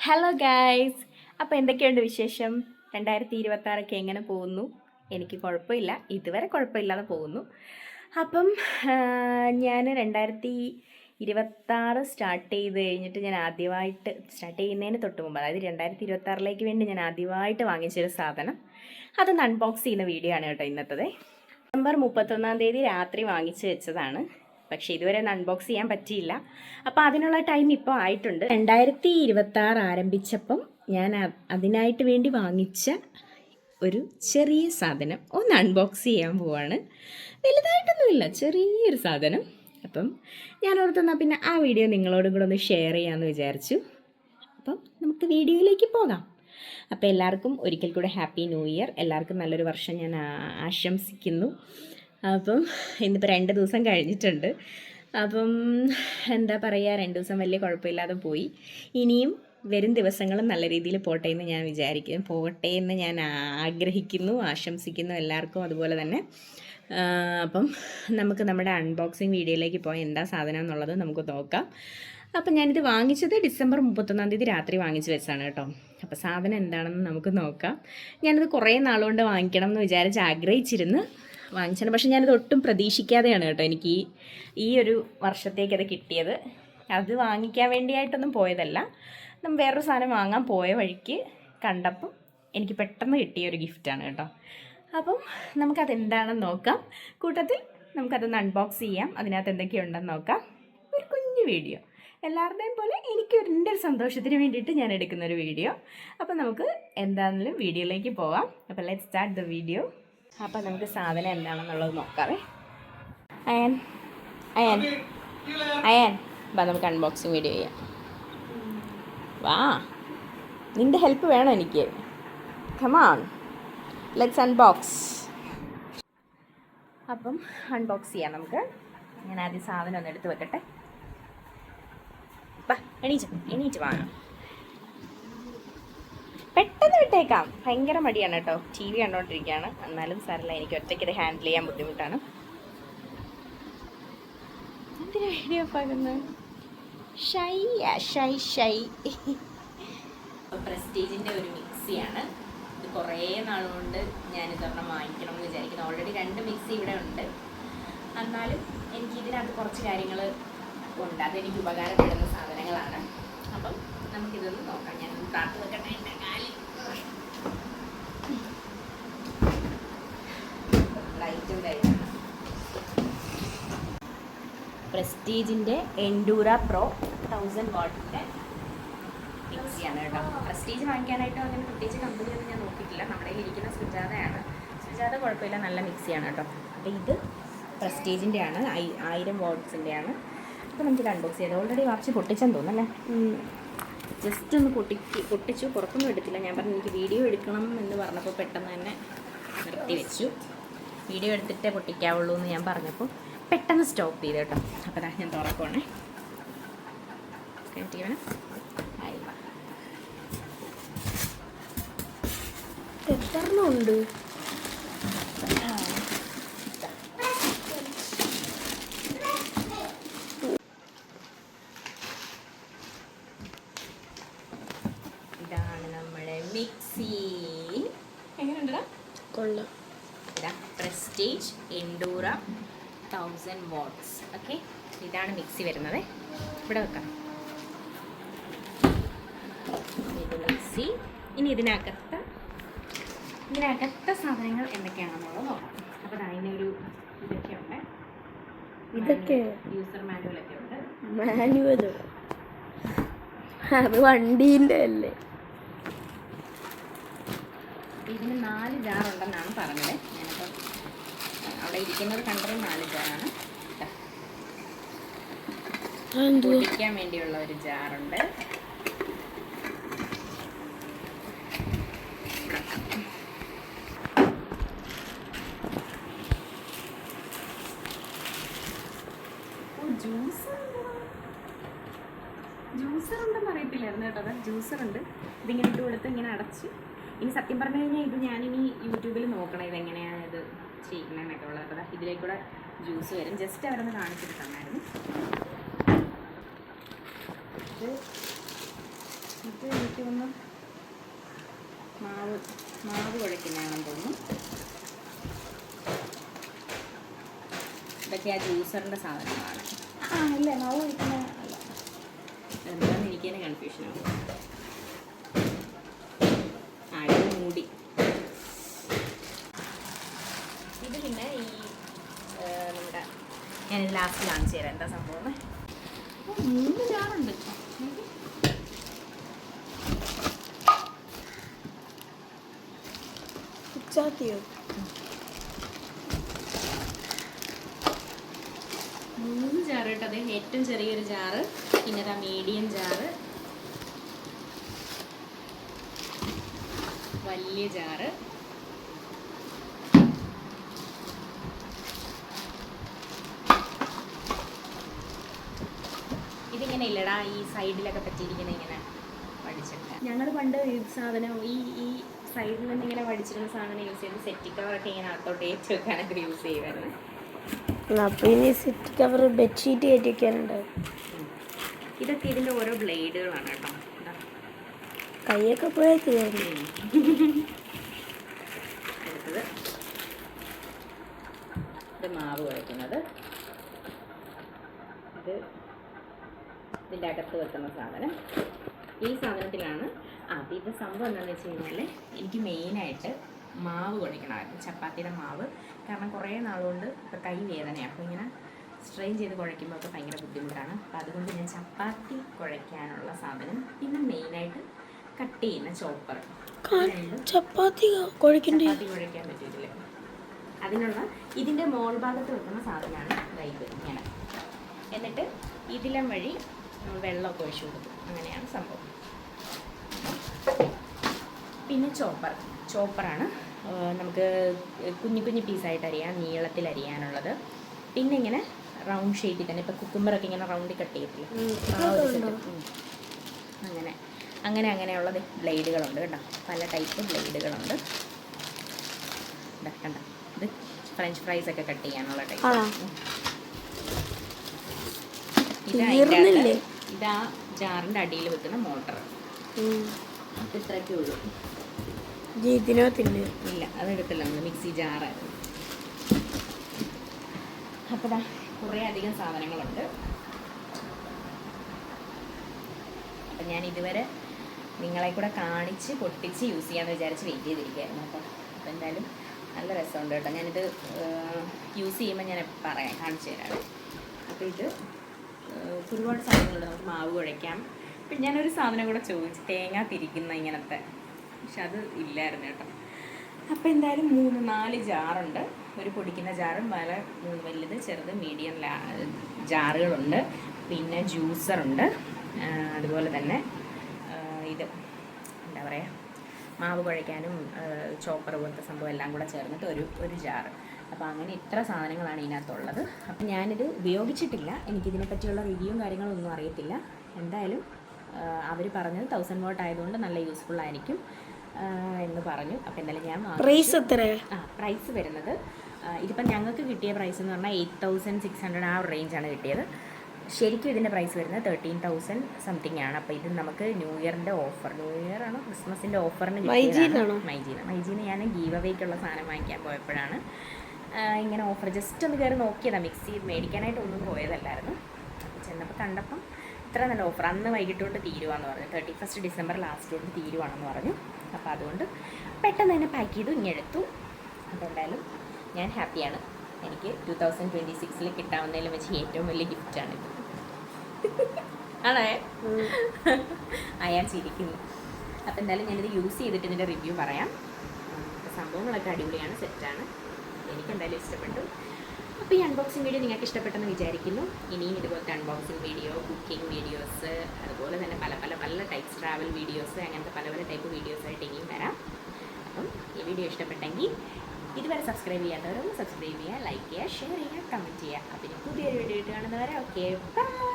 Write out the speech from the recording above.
Hello guys, അപ്പോൾ എന്തൊക്കെയുണ്ട് വിശേഷം? 2026 എങ്ങനെ പോകുന്നു? എനിക്ക് കുഴപ്പമില്ല, ഇതുവരെ കുഴപ്പമില്ലാതെ പോകുന്നു. അപ്പം ഞാൻ 2026 സ്റ്റാർട്ട് ചെയ്ത് കഴിഞ്ഞിട്ട് ഞാൻ ആദ്യമായിട്ട് സ്റ്റാർട്ട് ചെയ്യുന്നതിന് തൊട്ട് മുമ്പ്, അതായത് 2026 വേണ്ടി ഞാൻ ആദ്യമായിട്ട് വാങ്ങിച്ചൊരു സാധനം, അതൊന്ന് അൺബോക്സ് ചെയ്യുന്ന വീഡിയോ ആണ് കേട്ടോ ഇന്നത്തത്. ഡിസംബർ 31 രാത്രി വാങ്ങിച്ചു വെച്ചതാണ്. പക്ഷേ ഇതുവരെ ഒന്ന് അൺബോക്സ് ചെയ്യാൻ പറ്റിയില്ല. അപ്പോൾ അതിനുള്ള ടൈം ഇപ്പോൾ ആയിട്ടുണ്ട്. 2026 ആരംഭിച്ചപ്പം ഞാൻ അതിനായിട്ട് വേണ്ടി വാങ്ങിച്ച ഒരു ചെറിയ സാധനം ഒന്ന് അൺബോക്സ് ചെയ്യാൻ പോവാണ്. വലുതായിട്ടൊന്നുമില്ല, ചെറിയൊരു സാധനം. അപ്പം ഞാൻ ഓർത്തെന്നാൽ പിന്നെ ആ വീഡിയോ നിങ്ങളോടും കൂടെ ഒന്ന് ഷെയർ ചെയ്യാമെന്ന് വിചാരിച്ചു. അപ്പം നമുക്ക് വീഡിയോയിലേക്ക് പോകാം. അപ്പോൾ എല്ലാവർക്കും ഒരിക്കൽ കൂടെ ഹാപ്പി ന്യൂ ഇയർ. എല്ലാവർക്കും നല്ലൊരു വർഷം ഞാൻ ആശംസിക്കുന്നു. അപ്പം ഇന്നിപ്പോൾ 2 ദിവസം കഴിഞ്ഞിട്ടുണ്ട്. അപ്പം എന്താ പറയുക, 2 ദിവസം വലിയ കുഴപ്പമില്ലാതെ പോയി. ഇനിയും വരും ദിവസങ്ങളും നല്ല രീതിയിൽ പോട്ടെ എന്ന് ഞാൻ വിചാരിക്കുന്നു, പോകട്ടെ എന്ന് ഞാൻ ആഗ്രഹിക്കുന്നു, ആശംസിക്കുന്നു എല്ലാവർക്കും അതുപോലെ തന്നെ. അപ്പം നമുക്ക് നമ്മുടെ അൺബോക്സിങ് വീഡിയോയിലേക്ക് പോയി എന്താ സാധനം എന്നുള്ളത് നമുക്ക് നോക്കാം. അപ്പം ഞാനിത് വാങ്ങിച്ചത് ഡിസംബർ 31 രാത്രി വാങ്ങിച്ച് വെച്ചാണ് കേട്ടോ. അപ്പോൾ സാധനം എന്താണെന്ന് നമുക്ക് നോക്കാം. ഞാനിത് കുറേ നാളുകൊണ്ട് വാങ്ങിക്കണം എന്ന് വിചാരിച്ച് ആഗ്രഹിച്ചിരുന്ന് വാങ്ങിച്ചാണ്. പക്ഷെ ഞാനിത് ഒട്ടും പ്രതീക്ഷിക്കാതെയാണ് കേട്ടോ എനിക്ക് ഈ ഒരു വർഷത്തേക്ക് അത് കിട്ടിയത്. അത് വാങ്ങിക്കാൻ വേണ്ടിയായിട്ടൊന്നും പോയതല്ല, നമ്മൾ വേറൊരു സാധനം വാങ്ങാൻ പോയ വഴിക്ക് കണ്ടപ്പം എനിക്ക് പെട്ടെന്ന് കിട്ടിയ ഒരു ഗിഫ്റ്റാണ് കേട്ടോ. അപ്പം നമുക്കതെന്താണെന്ന് നോക്കാം. കൂട്ടത്തിൽ നമുക്കതൊന്ന് അൺബോക്സ് ചെയ്യാം, അതിനകത്ത് എന്തൊക്കെയുണ്ടെന്ന് നോക്കാം. ഒരു കുഞ്ഞു വീഡിയോ, എല്ലാവരുടെയും പോലെ എനിക്ക് എൻ്റെ സന്തോഷത്തിന് വേണ്ടിയിട്ട് ഞാൻ എടുക്കുന്നൊരു വീഡിയോ. അപ്പം നമുക്ക് എന്താണെങ്കിലും വീഡിയോയിലേക്ക് പോവാം. അപ്പോൾ ലെറ്റ്സ് സ്റ്റാർട്ട് ദ വീഡിയോ. അപ്പം നമുക്ക് സാധനം എന്താണെന്നുള്ളത് നോക്കാവേ. അയൻ അയൻ അയൻ അപ്പം നമുക്ക് അൺബോക്സിങ് വീഡിയോ ചെയ്യാം. വാ, നിൻ്റെ ഹെൽപ്പ് വേണം എനിക്ക്. Come on, let's unbox. അപ്പം അൺബോക്സ് ചെയ്യാം നമുക്ക്. ഞാൻ ആദ്യം സാധനം ഒന്ന് എടുത്ത് വെക്കട്ടെ. വാ, എണീറ്റ് വാങ്ങാം. പെട്ടെന്ന് വിട്ടേക്കാം, ഭയങ്കര മടിയാണ് കേട്ടോ. ടി വി കണ്ടോണ്ടിരിക്കുകയാണ്, എന്നാലും സാരമില്ല, എനിക്ക് ഒറ്റയ്ക്കത് ഹാൻഡിൽ ചെയ്യാൻ ബുദ്ധിമുട്ടാണ്. എന്തിനാ വീഡിയോ പാകുന്നത്? ഷൈ പ്രസ്റ്റീജിൻ്റെ ഒരു മിക്സിയാണ്. ഇത് കുറേ നാളുകൊണ്ട് ഞാനിതൊരെണ്ണം വാങ്ങിക്കണം എന്ന് വിചാരിക്കുന്നു. ഓൾറെഡി 2 മിക്സി ഇവിടെ ഉണ്ട്. എന്നാലും എനിക്ക് ഇതിനകത്ത് കുറച്ച് കാര്യങ്ങൾ ഉണ്ട്, അതെനിക്ക് ഉപകാരപ്പെടുന്ന സാധനങ്ങളാണ്. അപ്പം നമുക്കിതൊന്ന് നോക്കാം. ഞാൻ താത്ത് വെക്കട്ടെ. എൻ്റെ കാലിൽ ലൈറ്റും കഴിഞ്ഞാണ്. പ്രസ്റ്റീജിൻ്റെ എൻഡൂറ പ്രോ 1000 വാട്ടിൻ്റെ മിക്സിയാണ് കേട്ടോ. പ്രസ്റ്റീജ് വാങ്ങിക്കാനായിട്ട് അങ്ങനെ പ്രത്യേകിച്ച് കമ്പനിയൊന്നും ഞാൻ നോക്കിയിട്ടില്ല. നമ്മുടെ ഇരിക്കുന്ന സുജാതയാണ്. സുജാത കുഴപ്പമില്ല, നല്ല മിക്സിയാണ് കേട്ടോ. അപ്പോൾ ഇത് പ്രസ്റ്റീജിൻ്റെ ആണ്, 1000 വാട്ട്സിൻ്റെ ആണ്. അപ്പോൾ നമുക്കിത് അൺബോക്സ് ചെയ്ത് ഓൾറെഡി വാച്ച് പൊട്ടിച്ചെന്ന് തോന്നുന്നല്ലേ. ജസ്റ്റ് ഒന്ന് പൊട്ടിച്ചു, പുറത്തൊന്നും എടുത്തില്ല. ഞാൻ പറഞ്ഞു എനിക്ക് വീഡിയോ എടുക്കണം എന്ന് പറഞ്ഞപ്പോൾ പെട്ടെന്ന് തന്നെ നിർത്തി വെച്ചു. വീഡിയോ എടുത്തിട്ടേ പൊട്ടിക്കാവുള്ളൂ എന്ന് ഞാൻ പറഞ്ഞപ്പോൾ പെട്ടെന്ന് സ്റ്റോപ്പ് ചെയ്തു കേട്ടോ. അപ്പോൾ അതാ ഞാൻ തുറക്കുവാണേ. എത്രണ്ണമുണ്ട്? ഇതാണ് നമ്മുടെ മിക്സി. എങ്ങനെയുണ്ടടാ? കൊള്ളാം. ഇതാ പ്രസ്റ്റീജ് എൻഡൂറ 1000 വാട്ട്സ്. ഓക്കെ, ഇതാണ് മിക്സി വരുന്നത്. ഇവിടെ വെക്കാം ഇത് മിക്സി. ഇനി ഇതിനകത്തെ സാധനങ്ങൾ എന്തൊക്കെയാണെന്നുള്ളത് നോക്കാം. അപ്പോൾ അതിനൊരു ഇതൊക്കെയുണ്ട്, ഇതൊക്കെ യൂസർ മാനുവലൊക്കെ ഉണ്ട്. മാനുവലോ? അത് വണ്ടീൻ്റെ അല്ലേ? ഇതിന് 4 ജാറുണ്ടെന്നാണ് പറഞ്ഞത്. ഞാനിപ്പോൾ അവിടെ ഇരിക്കുന്നത് കണ്ടത് 4 ജാറാണ്. പൊടിക്കാൻ വേണ്ടിയുള്ള ഒരു ജാറുണ്ട്. ജ്യൂസറുണ്ടെന്ന് അറിയത്തില്ലായിരുന്നു കേട്ടോ. അതാ ജ്യൂസറുണ്ട്. ഇതിങ്ങനെ ഇട്ട് കൊടുത്ത് ഇങ്ങനെ അടച്ച്. ഇനി സത്യം പറഞ്ഞു കഴിഞ്ഞാൽ ഇത് ഞാനിനി യൂട്യൂബിൽ നോക്കണം ഇതെങ്ങനെയാണ് ഇത് ചെയ്യുന്നതെന്നൊക്കെ ഉള്ളത്. അപ്പോൾ ഇതിലേക്കൂടെ ജ്യൂസ് വരും. ജസ്റ്റ് അവരൊന്ന് കാണിച്ചിട്ട് തന്നായിരുന്നു. ഇത് ഇത് എനിക്ക് ഒന്ന് മാവ് കുഴയ്ക്കുന്നതാണെന്ന് തോന്നുന്നു. ഇതൊക്കെ ആ ജ്യൂസറിൻ്റെ സാധനങ്ങളാണ്. ഇല്ല, മാവ് കുഴയ്ക്കുന്ന അല്ല, എന്താണെന്ന് എനിക്ക് തന്നെ കൺഫ്യൂഷനാണ്. ഇത് മൂടി. ഇത് പിന്നെ ഈ നമ്മുടെ ഞാൻ ലാസ്റ്റ് കാണിച്ചു തരാം എന്താ സംഭവം. 3 ജാറുണ്ട്. ചാത്തിയോ 3 ജാറ് കേട്ടോ. അത് ഏറ്റവും ചെറിയൊരു ജാറ്, പിന്നെ അതാ മീഡിയം ജാറ്, വലിയ ജാറ്, ഇതിങ്ങനെ ഇല്ലടാ ഈ സൈഡിലൊക്കെ പറ്റിയിരിക്കുന്ന ഇങ്ങനെ വടിച്ചിട്ട്. ഞങ്ങൾ പണ്ട് ഈ സാധനം ഈ സൈഡിൽ നിന്ന് ഇങ്ങനെ വടിച്ചിരുന്ന സാധനം യൂസ് ചെയ്ത് സെറ്റി കവറൊക്കെ ഇങ്ങനെ അകത്തോട്ട് ഏറ്റ് വെക്കാനൊക്കെ യൂസ് ചെയ്യുമായിരുന്നു. അപ്പോൾ ഇനി സെറ്റ് കവർ ബെഡ്ഷീറ്റ് കയറ്റിയൊക്കെയുണ്ട്. ഇതൊക്കെ ഇതിൻ്റെ ഓരോ ബ്ലേഡുകളാണ് കേട്ടോ. കൈയൊക്കെ പോയാൽ തീർന്നു. അടുത്തത് ഇത് മാവ് കുഴയ്ക്കുന്നത്. ഇത് ഇതിൻ്റെ അകത്ത് വെക്കുന്ന സാധനം. ഈ സാധനത്തിലാണ് അപ്പോൾ ഇത് സംഭവം എന്താണെന്ന് വെച്ച് കഴിഞ്ഞാൽ എനിക്ക് മെയിനായിട്ട് മാവ് കുഴയ്ക്കണമായിരുന്നു, ചപ്പാത്തിയുടെ മാവ്. കാരണം കുറേ നാളുകൊണ്ട് ഇപ്പോൾ കൈ വേദനയാണ്. അപ്പോൾ ഇങ്ങനെ സ്ട്രെയിൻ ചെയ്ത് കുഴയ്ക്കുമ്പോൾ ഒക്കെ ഭയങ്കര ബുദ്ധിമുട്ടാണ്. അപ്പോൾ അതുകൊണ്ട് ഞാൻ ചപ്പാത്തി കുഴയ്ക്കാനുള്ള സാധനം, പിന്നെ മെയിനായിട്ട് കട്ട് ചെയ്യുന്ന ചോപ്പർ. ചപ്പാത്തി കുഴയ്ക്കാൻ പറ്റിയിട്ടില്ല. അതിനുള്ള ഇതിൻ്റെ മോൾ ഭാഗത്ത് വെക്കുന്ന സാധനമാണ് ഇത് ഇങ്ങനെ. എന്നിട്ട് ഇതിലും വഴി വെള്ളമൊക്കെ ഒഴിച്ചു കൊടുക്കും. അങ്ങനെയാണ് സംഭവം. പിന്നെ ചോപ്പറാണ് നമുക്ക് കുഞ്ഞു കുഞ്ഞു പീസായിട്ട് അരിയാം, നീളത്തിൽ അരിയാനുള്ളത്. പിന്നെ ഇങ്ങനെ റൗണ്ട് ഷേപ്പിൽ തന്നെ, ഇപ്പോൾ കുക്കുംബറൊക്കെ ഇങ്ങനെ റൗണ്ടിൽ കട്ട് ചെയ്തിട്ടില്ല, അങ്ങനെയുള്ളത് ബ്ലേഡുകളുണ്ട് കേട്ടോ. പല ടൈപ്പ് ബ്ലേഡുകളുണ്ട്. കണ്ട, ഇത് ഫ്രഞ്ച് ഫ്രൈസ് ഒക്കെ കട്ട് ചെയ്യാനുള്ള ടൈപ്പ്. ഇതാ ജാറിൻ്റെ അടിയിൽ വെക്കുന്ന മോട്ടർ. ഇത്രയൊക്കെ ഉള്ളൂ. ഇല്ല, അതെടുത്തില്ല, നമ്മൾ മിക്സി ജാറായിരുന്നു. അപ്പോൾ കുറേ അധികം സാധനങ്ങളുണ്ട്. അപ്പം ഞാൻ ഇതുവരെ നിങ്ങളെ കൂടെ കാണിച്ച് പൊട്ടിച്ച് യൂസ് ചെയ്യാമെന്ന് വിചാരിച്ച് വെയിറ്റ് ചെയ്തിരിക്കുകയായിരുന്നു. അപ്പോൾ എന്തായാലും നല്ല രസമുണ്ട് കേട്ടോ. ഞാനിത് യൂസ് ചെയ്യുമ്പോൾ ഞാൻ കാണിച്ചു തരാം. അപ്പോൾ ഇത് ഒരുപാട് സാധനങ്ങളുണ്ട്. നമുക്ക് മാവ് കുഴയ്ക്കാം. പിന്നെ ഞാനൊരു സാധനം കൂടെ ചോദിച്ചു, തേങ്ങ തിരിക്കുന്ന ഇങ്ങനത്തെ, പക്ഷെ അത് ഇല്ലായിരുന്നു കേട്ടോ. അപ്പോൾ എന്തായാലും 3-4 ജാറുണ്ട്. ഒരു പൊടിക്കുന്ന ജാറും പല വലുത് ചെറുത് മീഡിയം ജാറുകളുണ്ട്. പിന്നെ ജ്യൂസറുണ്ട്. അതുപോലെ തന്നെ ഇത് എന്താ പറയുക, മാവ് കുഴയ്ക്കാനും ചോപ്പർ പോലത്തെ സംഭവം എല്ലാം കൂടെ ചേർന്നിട്ട് ഒരു ജാറ്. അപ്പോൾ അങ്ങനെ ഇത്ര സാധനങ്ങളാണ് ഇതിനകത്തുള്ളത്. അപ്പം ഞാനിത് ഉപയോഗിച്ചിട്ടില്ല, എനിക്കിതിനെപ്പറ്റിയുള്ള റിവ്യൂവും കാര്യങ്ങളും ഒന്നും അറിയത്തില്ല. എന്തായാലും അവർ പറഞ്ഞത് 1000 വാട്ട് ആയതുകൊണ്ട് നല്ല യൂസ്ഫുൾ ആയിരിക്കും എന്ന് പറഞ്ഞു. അപ്പോൾ എന്തായാലും ഞാൻ പ്രൈസ് എത്ര? പ്രൈസ് വരുന്നത് ഇതിപ്പം ഞങ്ങൾക്ക് കിട്ടിയ പ്രൈസ് എന്ന് പറഞ്ഞാൽ 8600 ആ ഒരു റേഞ്ചാണ് കിട്ടിയത്. ശരിക്കും ഇതിൻ്റെ പ്രൈസ് വരുന്നത് 13000 സംതിങ് ആണ്. അപ്പോൾ ഇത് നമുക്ക് ന്യൂ ഇയറിൻ്റെ ഓഫർ, ന്യൂ ഇയർ ആണോ ക്രിസ്മസിൻ്റെ ഓഫറിന് മൈജീന്ന് ഞാൻ ഗീവ് അവേക്കുള്ള സാധനം വാങ്ങിക്കാൻ പോയപ്പോഴാണ് ഇങ്ങനെ ഓഫർ. ജസ്റ്റ് ഒന്ന് കയറി നോക്കിയതാണ്, മിക്സി മേടിക്കാനായിട്ട് ഒന്നും പോയതല്ലായിരുന്നു. ചെന്നപ്പോൾ കണ്ടപ്പം ഇത്ര നല്ല ഓഫർ. അന്ന് വൈകിട്ട് തൊട്ട് തീരുവാന്ന് പറഞ്ഞു, 31 ഡിസംബർ ലാസ്റ്റ് തൊട്ട് തീരുവാണെന്ന് പറഞ്ഞു. അപ്പോൾ അതുകൊണ്ട് പെട്ടെന്ന് തന്നെ പാക്ക് ചെയ്തു ഇങ്ങെടുത്തു. അപ്പോൾ എന്തായാലും ഞാൻ ഹാപ്പിയാണ്. എനിക്ക് 2026 കിട്ടാവുന്നതിലും വെച്ച് ഏറ്റവും വലിയ ഗിഫ്റ്റാണിത്. ആണേ അയാൾ ചിരിക്കുന്നു. അപ്പോൾ എന്തായാലും ഞാനിത് യൂസ് ചെയ്തിട്ട് ഇതിൻ്റെ റിവ്യൂ പറയാം. സംഭവങ്ങളൊക്കെ അടിപൊളിയാണ്, സെറ്റാണ്. എനിക്കെന്തായാലും ഇഷ്ടപ്പെട്ടു. അപ്പോൾ ഈ അൺബോക്സിങ് വീഡിയോ നിങ്ങൾക്ക് ഇഷ്ടപ്പെട്ടെന്ന് വിചാരിക്കുന്നു. ഇനിയും ഇതുപോലത്തെ അൺബോക്സിങ് വീഡിയോ, കുക്കിംഗ് വീഡിയോസ്, അതുപോലെ തന്നെ പല ടൈപ്സ് ട്രാവൽ വീഡിയോസ്, അങ്ങനത്തെ പല ടൈപ്പ് വീഡിയോസായിട്ട് ഇനിയും വരാം. അപ്പം ഈ വീഡിയോ ഇഷ്ടപ്പെട്ടെങ്കിൽ ഇതുവരെ സബ്സ്ക്രൈബ് ചെയ്യാത്തവരൊന്ന് സബ്സ്ക്രൈബ് ചെയ്യുക, ലൈക്ക് ചെയ്യുക, ഷെയർ ചെയ്യുക, കമൻറ്റ് ചെയ്യുക. അപ്പം ഇനി പുതിയൊരു വീഡിയോ ആയിട്ട് കാണുന്നവരെ ഓക്കെ ബൈ.